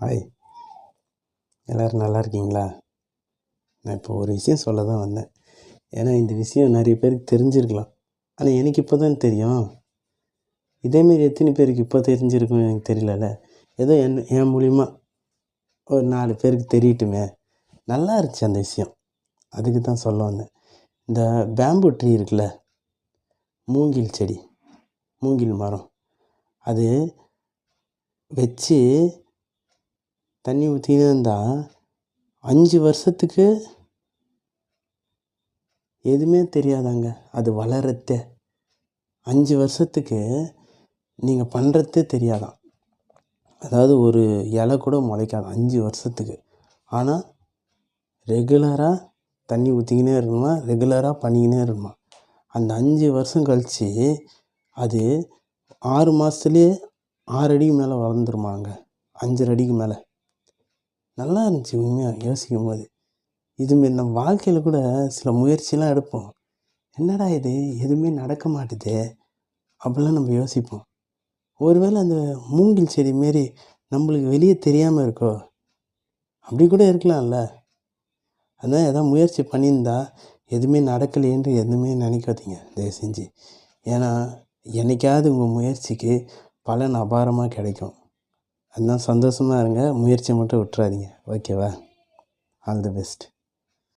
Hi, எல்லோரும் நல்லா இருக்கீங்களா? நான் இப்போ ஒரு விஷயம் சொல்ல தான் வந்தேன். ஏன்னா இந்த விஷயம் நிறைய பேருக்கு தெரிஞ்சிருக்கலாம். ஆனால் எனக்கு இப்போ தான் தெரியும். இதேமாரி எத்தனை பேருக்கு இப்போ தெரிஞ்சிருக்கும் எனக்கு தெரியலல்ல. ஏதோ என் மூலிமா ஒரு 4 பேருக்கு தெரியட்டுமே. நல்லா இருந்துச்சு அந்த விஷயம். அதுக்கு தான் சொல்ல வந்தேன். இந்த பேம்பு ட்ரீ இருக்குல்ல, மூங்கில் செடி, மூங்கில் மரம், அது வச்சு தண்ணி ஊற்றினே இருந்தால் 5 வருஷத்துக்கு எதுவுமே தெரியாதாங்க. அது வளர்றதே 5 வருஷத்துக்கு நீங்கள் பண்ணுறதே தெரியாதாம். அதாவது ஒரு இலை கூட முளைக்காது 5 வருஷத்துக்கு. ஆனால் ரெகுலராக தண்ணி ஊற்றிக்கினே இருக்கணுமா, ரெகுலராக பண்ணிக்கினே இருக்கணுமா. அந்த 5 வருஷம் கழித்து அது 6 மாதத்துலேயே 6 அடிக்கு மேலே வளர்ந்துருமாங்க. 5 அடிக்கு மேலே. நல்லா இருந்துச்சு உண்மையாக யோசிக்கும் போது. இதுமாரி நம்ம வாழ்க்கையில் கூட சில முயற்சிலாம் எடுப்போம். என்னடா இது எதுவுமே நடக்க மாட்டுதே அப்படிலாம் நம்ம யோசிப்போம். ஒருவேளை அந்த மூங்கில் செடி மாரி நம்மளுக்கு வெளியே தெரியாமல் இருக்கோ? அப்படி கூட இருக்கலாம்ல. அதான் எதாவது முயற்சி பண்ணியிருந்தா எதுவுமே நடக்கலையேன்று எதுவுமே நினைக்காதீங்க தயவு செஞ்சு. ஏன்னா என்றைக்காவது உங்கள் முயற்சிக்கு பலன் அபாரமாக கிடைக்கும். அதனால் சந்தோஷமாக இருங்க. முயற்சியை மட்டும் விட்டுறாதீங்க. ஓகேவா? All the best.